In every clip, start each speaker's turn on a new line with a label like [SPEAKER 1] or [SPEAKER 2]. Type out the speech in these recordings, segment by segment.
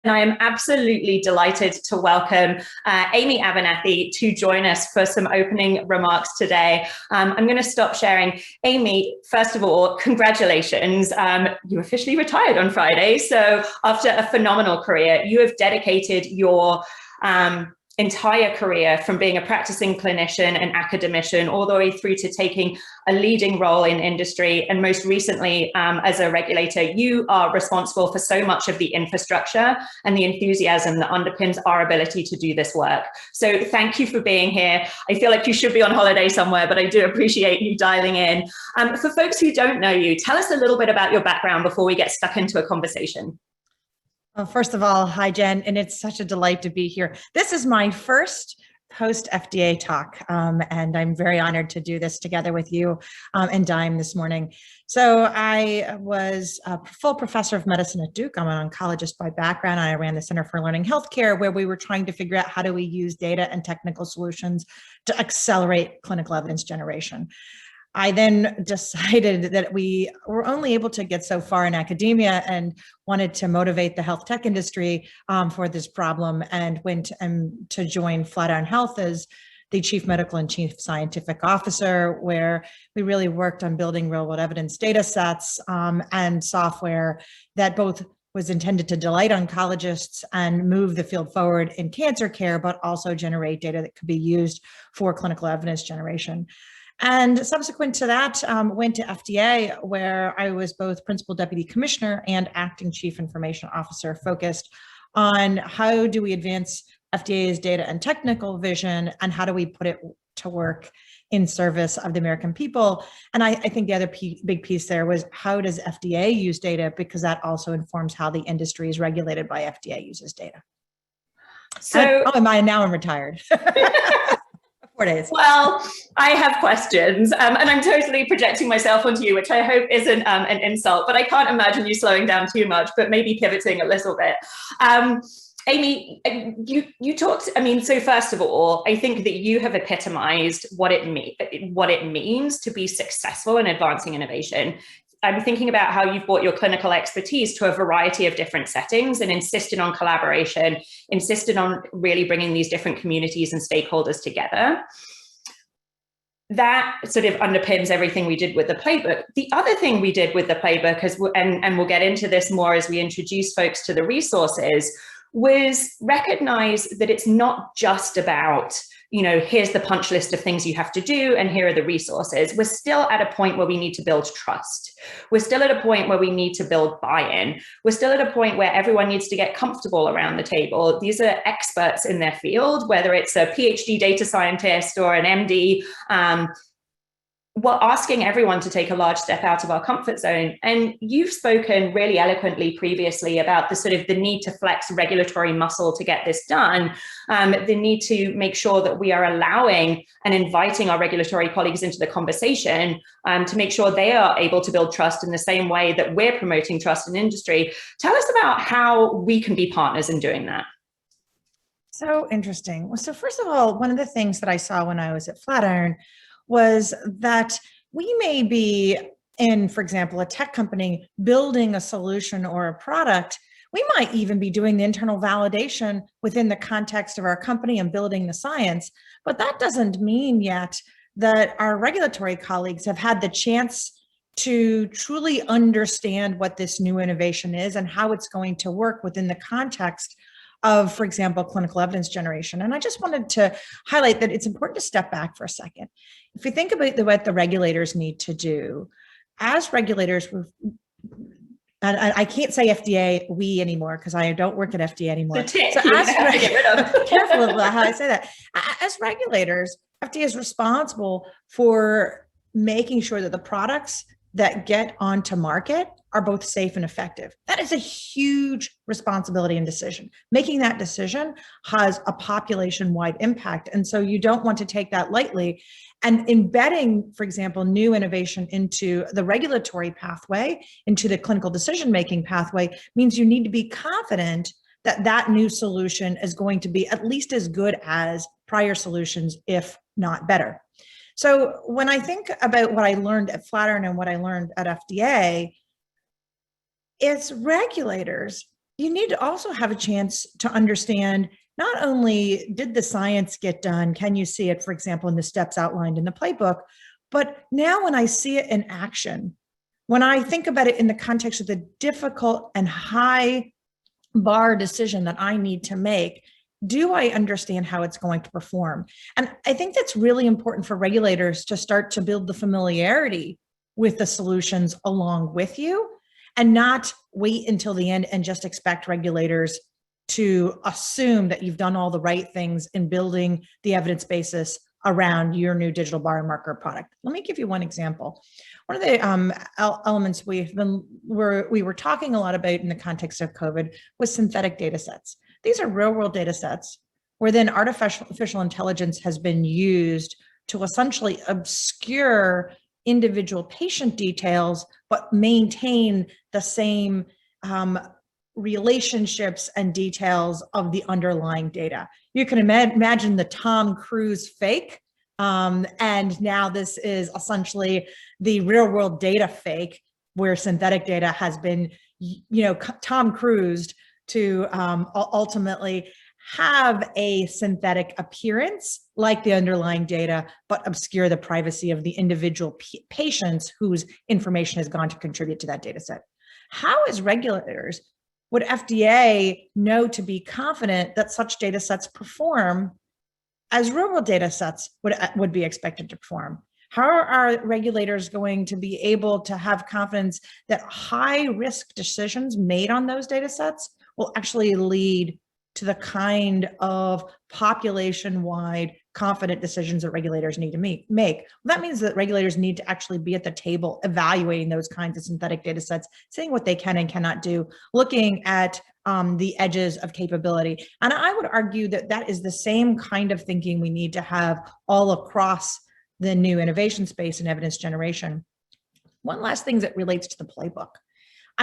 [SPEAKER 1] And I am absolutely delighted to welcome Amy Abernethy to join us for some opening remarks today. I'm going to stop sharing. Amy, first of all, congratulations. You officially retired on Friday. So after a phenomenal career, you have dedicated your entire career from being a practicing clinician and academician all the way through to taking a leading role in industry. And most recently, as a regulator, you are responsible for so much of the infrastructure and the enthusiasm that underpins our ability to do this work. So thank you for being here. I feel like you should be on holiday somewhere, but I do appreciate you dialing in. For folks who don't know you, tell us a little bit about your background before we get stuck into a conversation.
[SPEAKER 2] Well, first of all, hi, Jen, and it's such a delight to be here. This is my first post-FDA talk, and I'm very honored to do this together with you and Dime this morning. So I was a full professor of medicine at Duke. I'm an oncologist by background. I ran the Center for Learning Healthcare, where we were trying to figure out how do we use data and technical solutions to accelerate clinical evidence generation. I then decided that we were only able to get so far in academia and wanted to motivate the health tech industry for this problem, and went to join Flatiron Health as the chief medical and chief scientific officer, where we really worked on building real world evidence data sets and software that both was intended to delight oncologists and move the field forward in cancer care, but also generate data that could be used for clinical evidence generation. And subsequent to that, went to FDA, where I was both principal deputy commissioner and acting chief information officer, focused on how do we advance FDA's data and technical vision, and how do we put it to work in service of the American people. And I think the other big piece there was, how does FDA use data? Because that also informs how the industry is regulated by FDA uses data.
[SPEAKER 1] So,
[SPEAKER 2] now I'm retired. 4 days.
[SPEAKER 1] Well, I have questions, and I'm totally projecting myself onto you, which I hope isn't an insult, but I can't imagine you slowing down too much, but maybe pivoting a little bit. Amy, you talked, so first of all, I think that you have epitomized what it means to be successful in advancing innovation. I'm thinking about how you've brought your clinical expertise to a variety of different settings and insisted on collaboration, insisted on really bringing these different communities and stakeholders together. That sort of underpins everything we did with the playbook. The other thing we did with the playbook, and we'll get into this more as we introduce folks to the resources, was recognize that it's not just about, here's the punch list of things you have to do, and here are the resources. We're still at a point where we need to build trust. We're still at a point where we need to build buy-in. We're still at a point where everyone needs to get comfortable around the table. These are experts in their field, whether it's a PhD data scientist or an MD. We're asking everyone to take a large step out of our comfort zone. And you've spoken really eloquently previously about the need to flex regulatory muscle to get this done, the need to make sure that we are allowing and inviting our regulatory colleagues into the conversation to make sure they are able to build trust in the same way that we're promoting trust in industry. Tell us about how we can be partners in doing that.
[SPEAKER 2] So interesting. Well, so first of all, one of the things that I saw when I was at Flatiron was that we may be in, for example, a tech company building a solution or a product. We might even be doing the internal validation within the context of our company and building the science, but that doesn't mean yet that our regulatory colleagues have had the chance to truly understand what this new innovation is and how it's going to work within the context of, for example, clinical evidence generation. And I just wanted to highlight that it's important to step back for a second. If you think about what the regulators need to do, as regulators, and I can't say FDA, we anymore, because I don't work at FDA anymore.
[SPEAKER 1] So
[SPEAKER 2] careful about how I say that. As regulators, FDA is responsible for making sure that the products that get onto market are both safe and effective. That is a huge responsibility and decision. Making that decision has a population-wide impact. And so you don't want to take that lightly. And embedding, for example, new innovation into the regulatory pathway, into the clinical decision-making pathway, means you need to be confident that that new solution is going to be at least as good as prior solutions, if not better. So when I think about what I learned at Flatiron and what I learned at FDA, it's regulators you need to also have a chance to understand not only did the science get done, can you see it, for example, in the steps outlined in the playbook, but now when I see it in action, when I think about it in the context of the difficult and high bar decision that I need to make, do I understand how it's going to perform? And I think that's really important for regulators to start to build the familiarity with the solutions along with you, and not wait until the end and just expect regulators to assume that you've done all the right things in building the evidence basis around your new digital biomarker product. Let me give you one example. One of the elements we were talking a lot about in the context of COVID was synthetic data sets. These are real world data sets where then artificial intelligence has been used to essentially obscure individual patient details, but maintain the same relationships and details of the underlying data. You can imagine the Tom Cruise fake, and now this is essentially the real world data fake, where synthetic data has been, Tom Cruised to ultimately have a synthetic appearance like the underlying data, but obscure the privacy of the individual patients whose information has gone to contribute to that data set. How, as regulators, would FDA know to be confident that such data sets perform as real world data sets would be expected to perform? How are regulators going to be able to have confidence that high risk decisions made on those data sets will actually lead to the kind of population-wide confident decisions that regulators need to make? Well, that means that regulators need to actually be at the table evaluating those kinds of synthetic data sets, saying what they can and cannot do, looking at the edges of capability. And I would argue that that is the same kind of thinking we need to have all across the new innovation space and evidence generation. One last thing that relates to the playbook.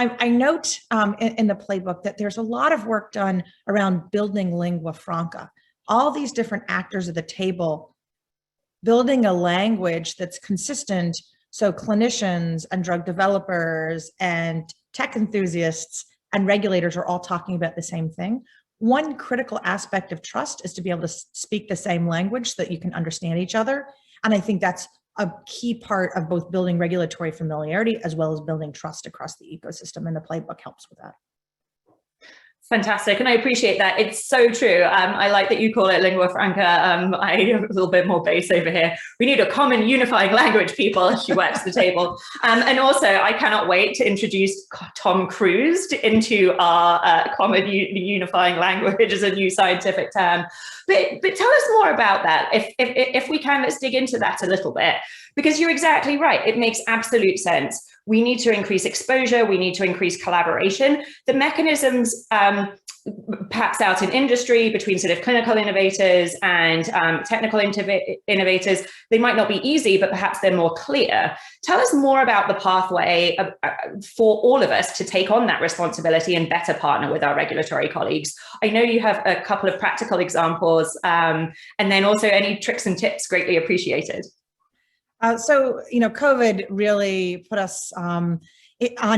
[SPEAKER 2] I note in the playbook that there's a lot of work done around building lingua franca. All these different actors at the table building a language that's consistent, so clinicians and drug developers and tech enthusiasts and regulators are all talking about the same thing. One critical aspect of trust is to be able to speak the same language so that you can understand each other. And I think that's a key part of both building regulatory familiarity as well as building trust across the ecosystem, and the playbook helps with that.
[SPEAKER 1] Fantastic, and I appreciate that. It's so true. I like that you call it lingua franca. I have a little bit more base over here. We need a common unifying language, people. She works the table. And also, I cannot wait to introduce Tom Cruise into our common unifying language as a new scientific term. But tell us more about that. If we can, let's dig into that a little bit, because you're exactly right. It makes absolute sense. We need to increase exposure. We need to increase collaboration. The mechanisms perhaps out in industry between sort of clinical innovators and technical innovators, they might not be easy, but perhaps they're more clear. Tell us more about the pathway for all of us to take on that responsibility and better partner with our regulatory colleagues. I know you have a couple of practical examples, and then also any tricks and tips greatly appreciated.
[SPEAKER 2] So, COVID really put us on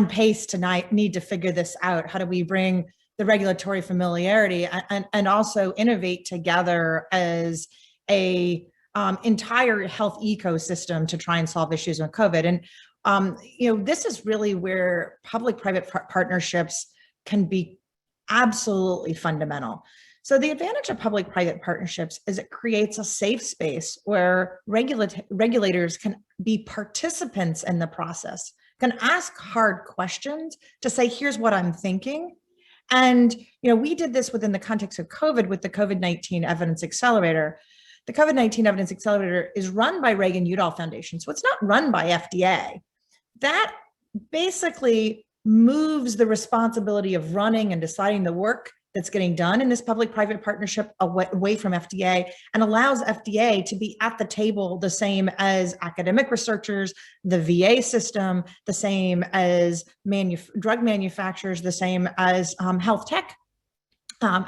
[SPEAKER 2] pace tonight, need to figure this out. How do we bring the regulatory familiarity and also innovate together as a entire health ecosystem to try and solve issues with COVID? And, this is really where public-private partnerships can be absolutely fundamental. So the advantage of public-private partnerships is it creates a safe space where regulators can be participants in the process, can ask hard questions to say, here's what I'm thinking. And we did this within the context of COVID with the COVID-19 Evidence Accelerator. The COVID-19 Evidence Accelerator is run by Reagan-Udall Foundation, so it's not run by FDA. That basically moves the responsibility of running and deciding the work that's getting done in this public-private partnership away from FDA, and allows FDA to be at the table the same as academic researchers, the VA system, the same as drug manufacturers, the same as health tech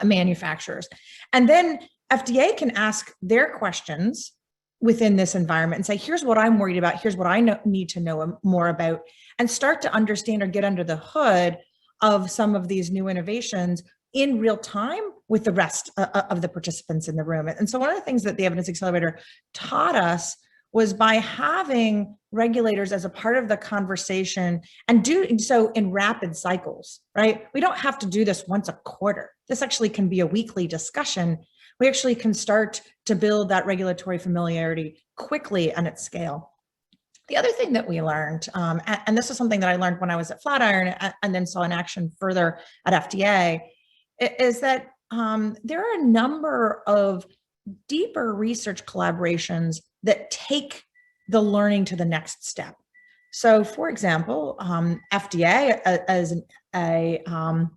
[SPEAKER 2] manufacturers. And then FDA can ask their questions within this environment and say, here's what I'm worried about, here's what I need to know more about, and start to understand or get under the hood of some of these new innovations in real time with the rest of the participants in the room. And so one of the things that the Evidence Accelerator taught us was by having regulators as a part of the conversation and doing so in rapid cycles, right? We don't have to do this once a quarter. This actually can be a weekly discussion. We actually can start to build that regulatory familiarity quickly and at scale. The other thing that we learned, and this is something that I learned when I was at Flatiron and then saw in action further at FDA, is that there are a number of deeper research collaborations that take the learning to the next step. So, for example, FDA as an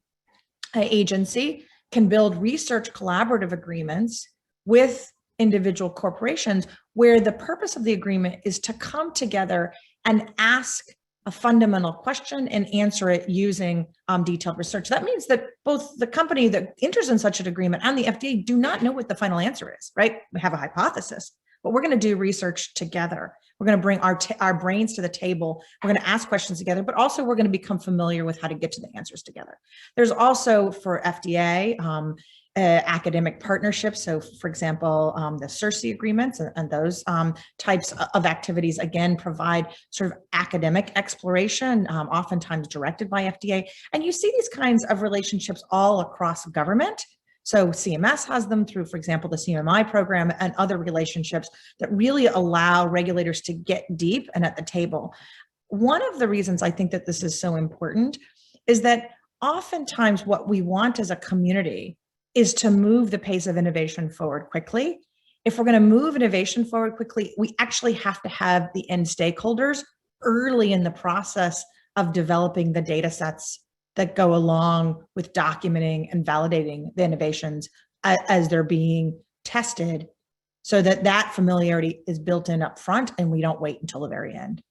[SPEAKER 2] agency can build research collaborative agreements with individual corporations where the purpose of the agreement is to come together and ask a fundamental question and answer it using detailed research. That means that both the company that enters in such an agreement and the FDA do not know what the final answer is, right? We have a hypothesis, but we're going to do research together. We're going to bring our brains to the table. We're going to ask questions together, but also we're going to become familiar with how to get to the answers together. There's also for FDA, academic partnerships. So for example, the CERSI agreements and those types of activities, again, provide sort of academic exploration, oftentimes directed by FDA. And you see these kinds of relationships all across government. So CMS has them through, for example, the CMI program and other relationships that really allow regulators to get deep and at the table. One of the reasons I think that this is so important is that oftentimes what we want as a community is to move the pace of innovation forward quickly. If we're going to move innovation forward quickly, we actually have to have the end stakeholders early in the process of developing the data sets that go along with documenting and validating the innovations as they're being tested, so that that familiarity is built in up front and we don't wait until the very end.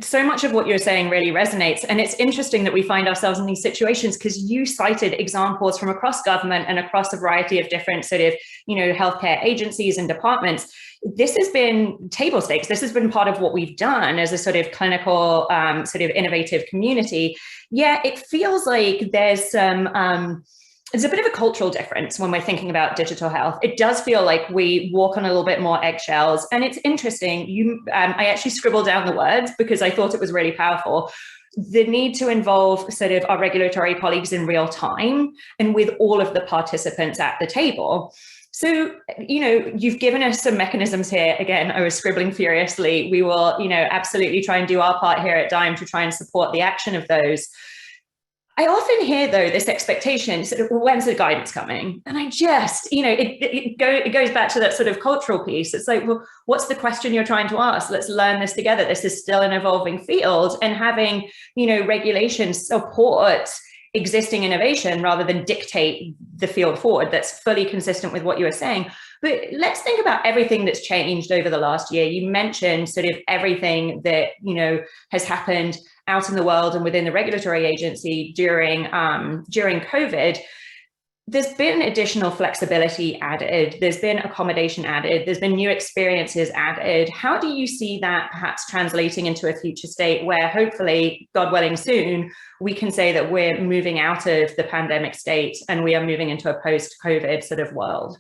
[SPEAKER 1] So much of what you're saying really resonates. And it's interesting that we find ourselves in these situations because you cited examples from across government and across a variety of different sort of, healthcare agencies and departments. This has been table stakes. This has been part of what we've done as a sort of clinical, sort of innovative community. Yeah, it feels like there's some, it's a bit of a cultural difference when we're thinking about digital health. It does feel like we walk on a little bit more eggshells. And it's interesting. I actually scribbled down the words because I thought it was really powerful. The need to involve sort of our regulatory colleagues in real time and with all of the participants at the table. So, you've given us some mechanisms here. Again, I was scribbling furiously. We will, absolutely try and do our part here at Dime to try and support the action of those. I often hear, though, this expectation, sort of, when's the guidance coming? And I just, it goes back to that sort of cultural piece. It's like, well, what's the question you're trying to ask? Let's learn this together. This is still an evolving field, and having, regulations support existing innovation rather than dictate the field forward. That's fully consistent with what you were saying. But let's think about everything that's changed over the last year. You mentioned sort of everything that, has happened out in the world and within the regulatory agency during COVID. There's been additional flexibility added. There's been accommodation added. There's been new experiences added. How do you see that perhaps translating into a future state where hopefully, God willing, soon we can say that we're moving out of the pandemic state and we are moving into a post-COVID sort of world?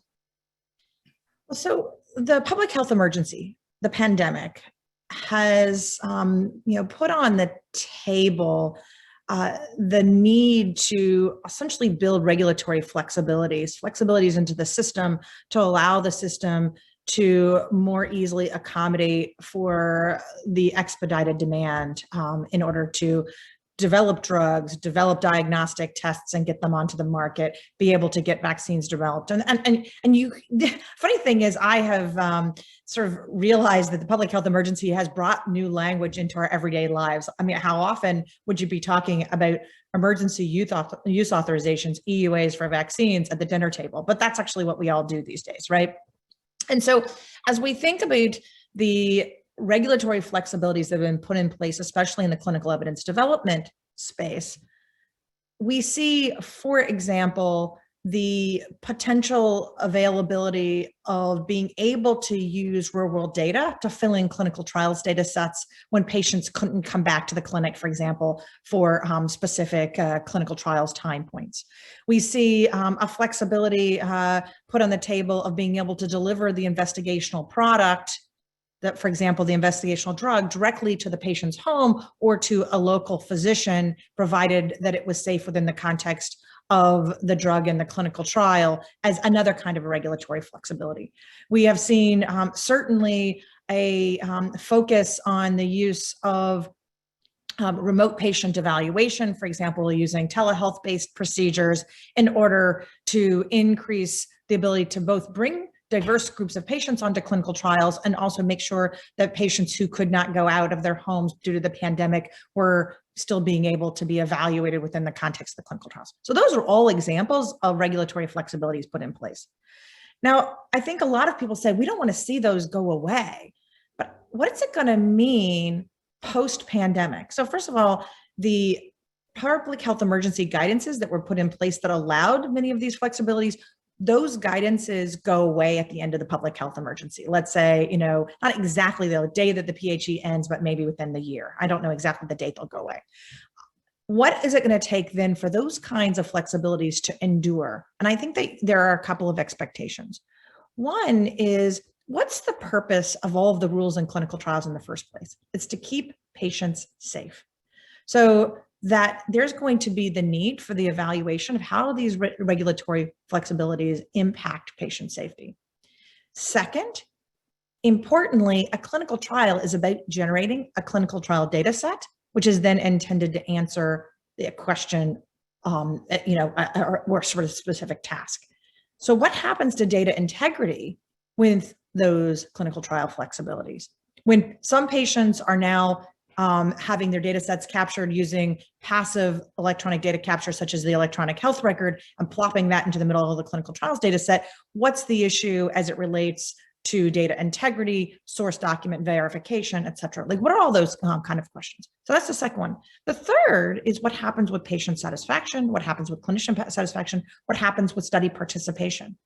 [SPEAKER 2] So the public health emergency, the pandemic, has put on the table the need to essentially build regulatory flexibilities into the system to allow the system to more easily accommodate for the expedited demand in order to develop drugs, develop diagnostic tests and get them onto the market, be able to get vaccines developed. And you, the funny thing is I have sort of realized that the public health emergency has brought new language into our everyday lives. I mean, how often would you be talking about emergency use authorizations, EUAs for vaccines at the dinner table? But that's actually what we all do these days, right? And so as we think about the regulatory flexibilities that have been put in place, especially in the clinical evidence development space, we see, for example, the potential availability of being able to use real world data to fill in clinical trials data sets when patients couldn't come back to the clinic, for example, for specific clinical trials time points. We see a flexibility put on the table of being able to deliver the investigational product, that, for example, the investigational drug, directly to the patient's home or to a local physician, provided that it was safe within the context of the drug in the clinical trial, as another kind of regulatory flexibility. We have seen certainly a focus on the use of remote patient evaluation, for example, using telehealth-based procedures in order to increase the ability to both bring diverse groups of patients onto clinical trials and also make sure that patients who could not go out of their homes due to the pandemic were still being able to be evaluated within the context of the clinical trials. So those are all examples of regulatory flexibilities put in place. Now, I think a lot of people say, we don't want to see those go away, but what is it going to mean post-pandemic? So first of all, the public health emergency guidances that were put in place that allowed many of these flexibilities, those guidances go away at the end of the public health emergency. Let's say, not exactly the day that the PHE ends, but maybe within the year. I don't know exactly the date they'll go away. What is it going to take then for those kinds of flexibilities to endure? And I think that there are a couple of expectations. One is, what's the purpose of all of the rules in clinical trials in the first place? It's to keep patients safe. So that there's going to be the need for the evaluation of how these regulatory flexibilities impact patient safety. Second, importantly, a clinical trial is about generating a clinical trial data set, which is then intended to answer the question, or sort of specific task. So what happens to data integrity with those clinical trial flexibilities? When some patients are now having their data sets captured using passive electronic data capture, such as the electronic health record, and plopping that into the middle of the clinical trials data set, what's the issue as it relates to data integrity, source document verification, et cetera? Like, what are all those kind of questions? So that's the second one. The third is what happens with patient satisfaction, what happens with clinician satisfaction, what happens with study participation.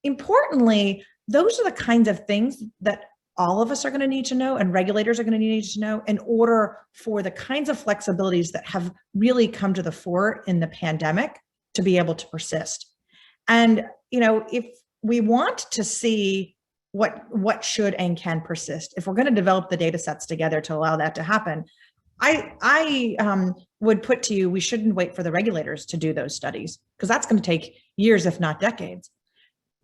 [SPEAKER 2] Importantly, those are the kinds of things that all of us are going to need to know, and regulators are going to need to know, in order for the kinds of flexibilities that have really come to the fore in the pandemic to be able to persist. And, if we want to see what should and can persist, if we're going to develop the data sets together to allow that to happen, I would put to you, we shouldn't wait for the regulators to do those studies, because that's going to take years, if not decades.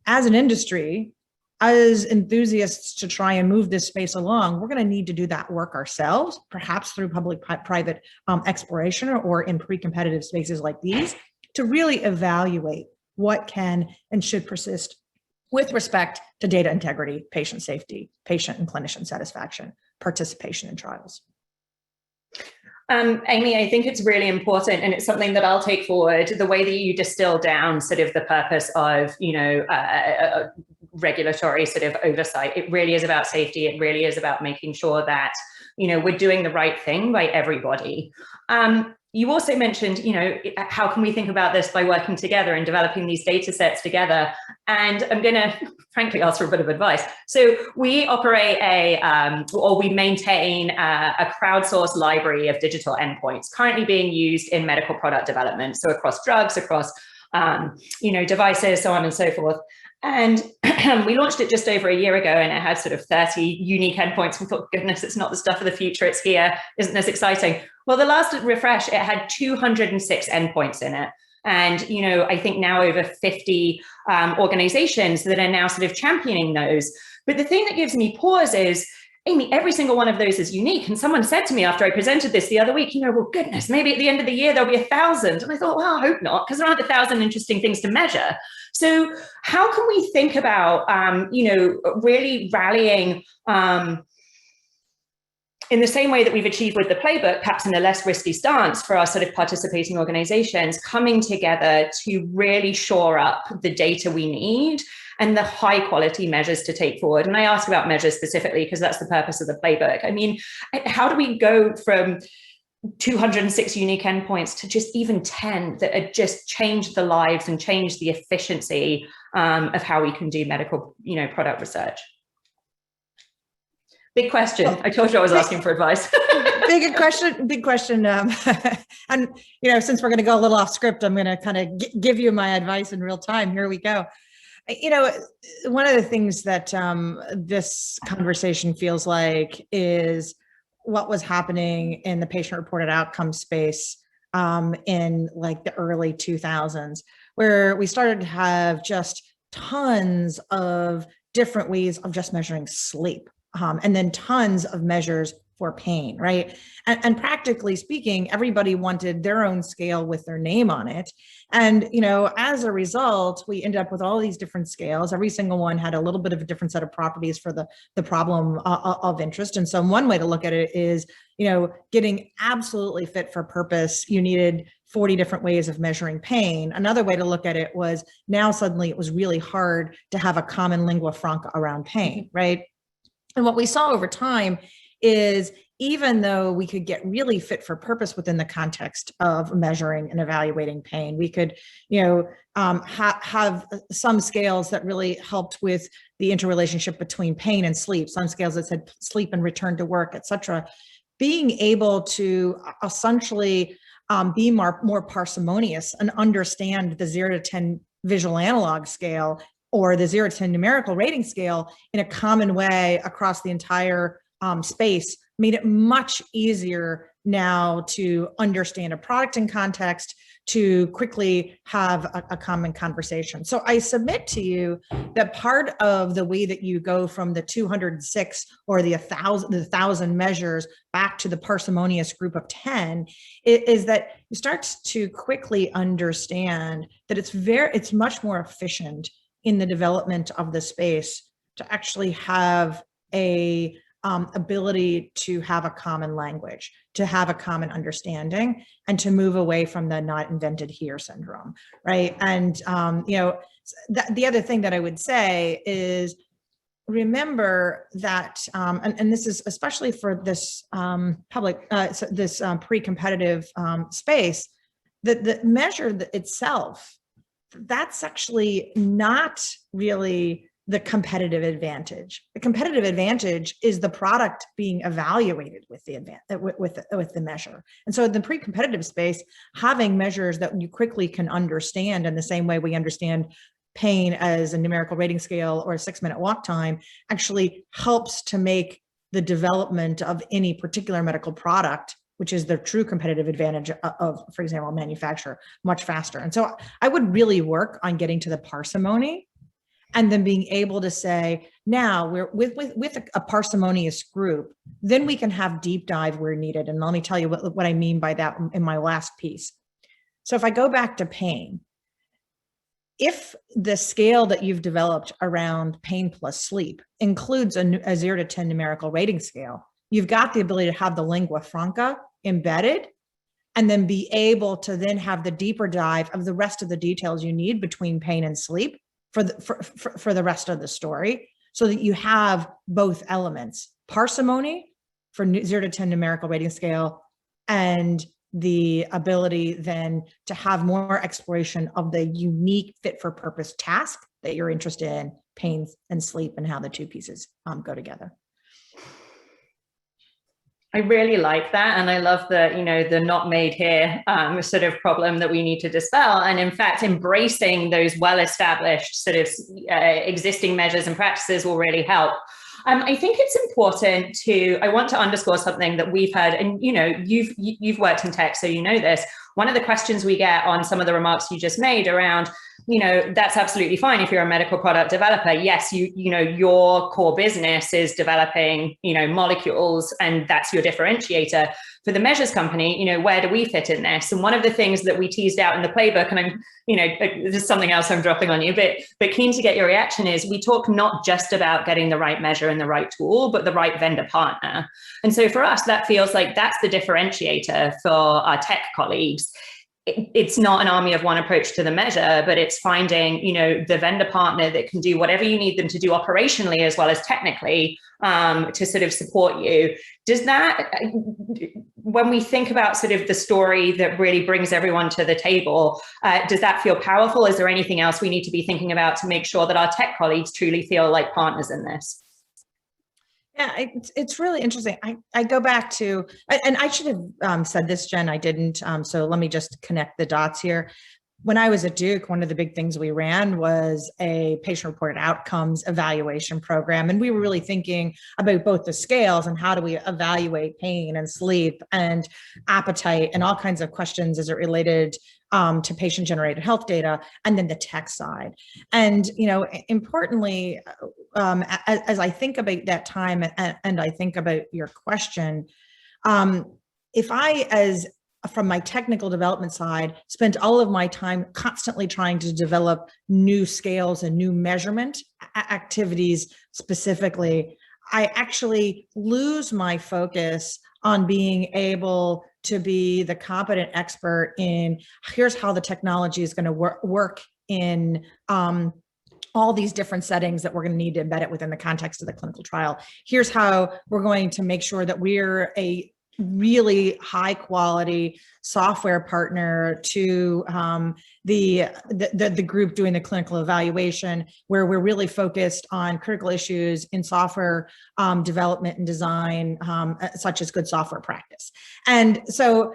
[SPEAKER 2] As an industry, as enthusiasts to try and move this space along, we're going to need to do that work ourselves, perhaps through public-private exploration or in pre-competitive spaces like these, to really evaluate what can and should persist with respect to data integrity, patient safety, patient and clinician satisfaction, participation in trials.
[SPEAKER 1] Amy, I think it's really important, and it's something that I'll take forward, the way that you distill down sort of the purpose of, regulatory sort of oversight. It really is about safety. It really is about making sure that, we're doing the right thing by everybody. You also mentioned, how can we think about this by working together and developing these data sets together? And I'm going to frankly ask for a bit of advice. So we operate we maintain a crowdsourced library of digital endpoints currently being used in medical product development. So across drugs, across, devices, so on and so forth. And we launched it just over a year ago, and it had sort of 30 unique endpoints. We thought, goodness, it's not the stuff of the future. It's here. Isn't this exciting? Well, the last refresh, it had 206 endpoints in it. And, I think now over 50 organizations that are now sort of championing those. But the thing that gives me pause is, Amy, every single one of those is unique. And someone said to me after I presented this the other week, well, goodness, maybe at the end of the year, there'll be 1,000. And I thought, well, I hope not, because there aren't 1,000 interesting things to measure. So how can we think about, really rallying in the same way that we've achieved with the Playbook, perhaps in a less risky stance for our sort of participating organizations, coming together to really shore up the data we need and the high quality measures to take forward? And I ask about measures specifically because that's the purpose of the Playbook. I mean, how do we go from 206 unique endpoints to just even 10 that had just changed the lives and changed the efficiency of how we can do medical, product research. Big question. I told you I was asking for advice.
[SPEAKER 2] Big question. And, since we're going to go a little off script, I'm going to kind of give you my advice in real time. Here we go. One of the things that this conversation feels like is what was happening in the patient-reported outcome space in like the early 2000s, where we started to have just tons of different ways of just measuring sleep, and then tons of measures for pain, right? And practically speaking, everybody wanted their own scale with their name on it. And, as a result, we ended up with all these different scales. Every single one had a little bit of a different set of properties for the problem of interest. And so one way to look at it is, getting absolutely fit for purpose, you needed 40 different ways of measuring pain. Another way to look at it was now suddenly it was really hard to have a common lingua franca around pain, right? And what we saw over time is, even though we could get really fit for purpose within the context of measuring and evaluating pain, we could, have some scales that really helped with the interrelationship between pain and sleep, some scales that said sleep and return to work, et cetera. Being able to essentially be more parsimonious and understand the 0 to 10 visual analog scale or the 0 to 10 numerical rating scale in a common way across the entire space made it much easier now to understand a product in context, to quickly have a common conversation. So I submit to you that part of the way that you go from the 206 or the 1,000 measures back to the parsimonious group of 10 is that you start to quickly understand that it's much more efficient in the development of the space to actually have a ability to have a common language, to have a common understanding, and to move away from the not invented here syndrome, right? And the other thing that I would say is, remember that, and this is especially for this pre-competitive space, that the measure itself, that's actually not really the competitive advantage. The competitive advantage is the product being evaluated with the measure. And so in the pre-competitive space, having measures that you quickly can understand in the same way we understand pain as a numerical rating scale or a 6-minute walk time actually helps to make the development of any particular medical product, which is the true competitive advantage of, for example, a manufacturer, much faster. And so I would really work on getting to the parsimony, and then being able to say, now we're with a parsimonious group, then we can have deep dive where needed. And let me tell you what I mean by that in my last piece. So if I go back to pain, if the scale that you've developed around pain plus sleep includes a 0 to 10 numerical rating scale, you've got the ability to have the lingua franca embedded, and then be able to then have the deeper dive of the rest of the details you need between pain and sleep for the rest of the story, so that you have both elements: parsimony for 0 to 10 numerical rating scale, and the ability then to have more exploration of the unique fit for purpose task that you're interested in, pain and sleep, and how the two pieces go together.
[SPEAKER 1] I really like that. And I love the not made here sort of problem that we need to dispel. And in fact, embracing those well-established sort of existing measures and practices will really help. I think it's important I want to underscore something that we've heard, and you've worked in tech, so you know this. One of the questions we get on some of the remarks you just made around, that's absolutely fine if you're a medical product developer. Yes, your core business is developing, molecules, and that's your differentiator. For the measures company, where do we fit in this? And one of the things that we teased out in the playbook, and I'm, there's something else I'm dropping on you, but keen to get your reaction, is we talk not just about getting the right measure and the right tool, but the right vendor partner. And so for us, that feels like that's the differentiator for our tech colleagues. it's not an army of one approach to the measure, but it's finding, the vendor partner that can do whatever you need them to do operationally as well as technically, to sort of support you. Does that, when we think about sort of the story that really brings everyone to the table, does that feel powerful? Is there anything else we need to be thinking about to make sure that our tech colleagues truly feel like partners in this?
[SPEAKER 2] Yeah, it's really interesting. I go back to, and I should have said this, Jen, I didn't. So let me just connect the dots here. When I was at Duke, one of the big things we ran was a patient-reported outcomes evaluation program. And we were really thinking about both the scales and how do we evaluate pain and sleep and appetite and all kinds of questions as it related to patient-generated health data, and then the tech side. And, importantly, as I think about that time and I think about your question, if I, from my technical development side, spent all of my time constantly trying to develop new scales and new measurement activities specifically, I actually lose my focus on being able to be the competent expert in here's how the technology is going to work in all these different settings that we're going to need to embed it within the context of the clinical trial. Here's how we're going to make sure that we're a really high quality software partner to the group doing the clinical evaluation, where we're really focused on critical issues in software development and design, such as good software practice. And so,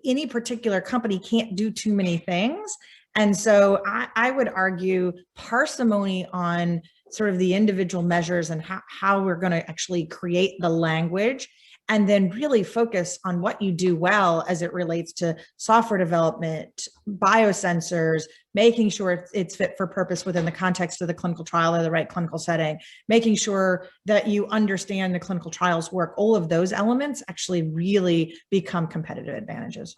[SPEAKER 2] any particular company can't do too many things. And so I would argue parsimony on sort of the individual measures and how we're going to actually create the language, and then really focus on what you do well as it relates to software development, biosensors, making sure it's fit for purpose within the context of the clinical trial or the right clinical setting, making sure that you understand the clinical trials work. All of those elements actually really become competitive advantages.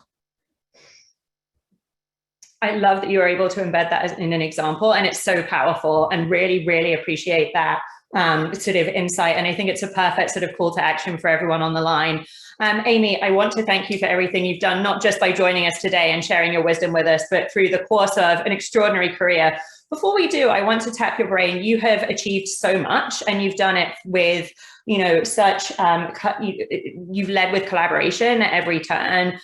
[SPEAKER 1] I love that you were able to embed that as in an example, and it's so powerful, and really, really appreciate that sort of insight. And I think it's a perfect sort of call to action for everyone on the line. Amy, I want to thank you for everything you've done, not just by joining us today and sharing your wisdom with us, but through the course of an extraordinary career. Before we do, I want to tap your brain. You have achieved so much, and you've done it with, such, you've led with collaboration at every turn.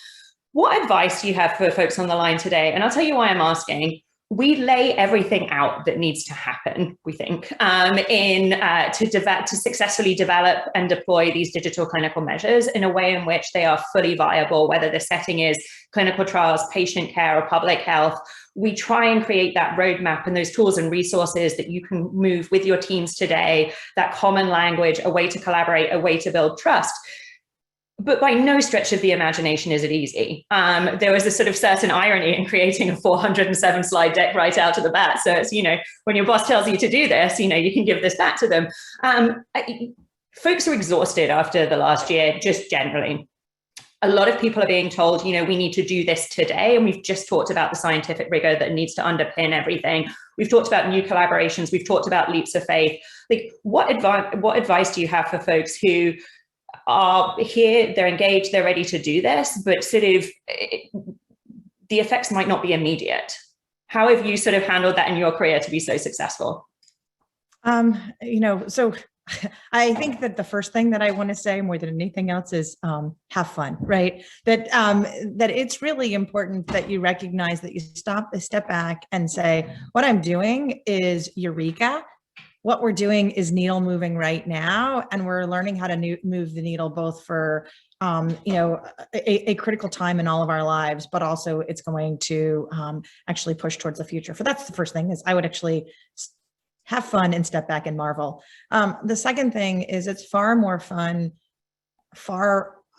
[SPEAKER 1] What advice do you have for folks on the line today? And I'll tell you why I'm asking. We lay everything out that needs to happen, we think, to successfully develop and deploy these digital clinical measures in a way in which they are fully viable, whether the setting is clinical trials, patient care, or public health. We try and create that roadmap and those tools and resources that you can move with your teams today, that common language, a way to collaborate, a way to build trust. But by no stretch of the imagination is it easy. There was a sort of certain irony in creating a 407 slide deck right out of the bat. So it's, when your boss tells you to do this, you can give this back to them. Folks are exhausted after the last year, just generally. A lot of people are being told, we need to do this today. And we've just talked about the scientific rigor that needs to underpin everything. We've talked about new collaborations. We've talked about leaps of faith. Like, what advice do you have for folks who are here, they're engaged, they're ready to do this, but sort of the effects might not be immediate? How have you sort of handled that in your career to be so successful?
[SPEAKER 2] So I think that the first thing that I want to say more than anything else is have fun, right? That it's really important that you recognize that you step back and say, what I'm doing is eureka. What we're doing is needle moving right now, and we're learning how to move the needle both for a critical time in all of our lives, but also it's going to actually push towards the future. So that's the first thing, is I would actually have fun and step back and marvel. The second thing is it's far more fun,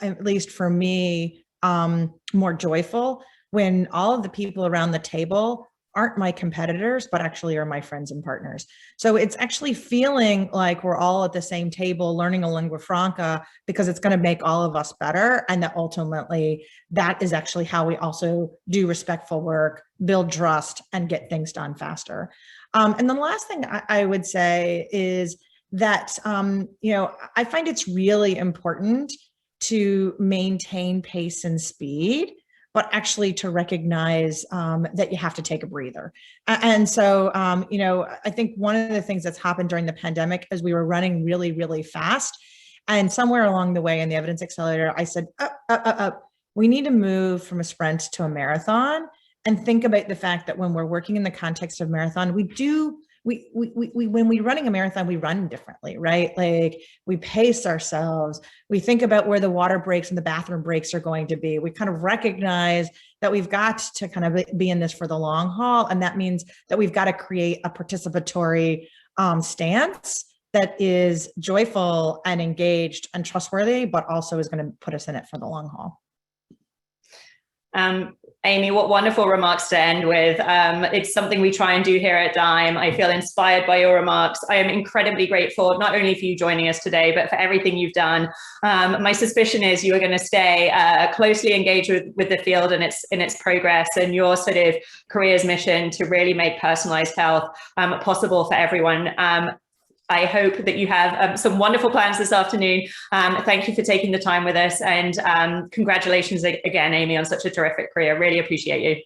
[SPEAKER 2] at least for me, more joyful when all of the people around the table aren't my competitors, but actually are my friends and partners. So it's actually feeling like we're all at the same table learning a lingua franca, because it's going to make all of us better. And that ultimately, that is actually how we also do respectful work, build trust, and get things done faster. And the last thing I would say is that, I find it's really important to maintain pace and speed but actually to recognize that you have to take a breather. And so, I think one of the things that's happened during the pandemic is we were running really, really fast. And somewhere along the way in the evidence accelerator, I said, we need to move from a sprint to a marathon, and think about the fact that when we're working in the context of marathon, when we're running a marathon, we run differently, right? Like, we pace ourselves. We think about where the water breaks and the bathroom breaks are going to be. We kind of recognize that we've got to kind of be in this for the long haul. And that means that we've got to create a participatory stance that is joyful and engaged and trustworthy, but also is going to put us in it for the long haul.
[SPEAKER 1] Amy, what wonderful remarks to end with. It's something we try and do here at Dime. I feel inspired by your remarks. I am incredibly grateful, not only for you joining us today, but for everything you've done. My suspicion is you are going to stay closely engaged with the field and its progress, and your sort of career's mission to really make personalized health possible for everyone. I hope that you have some wonderful plans this afternoon. Thank you for taking the time with us, and congratulations again, Amy, on such a terrific career. Really appreciate you.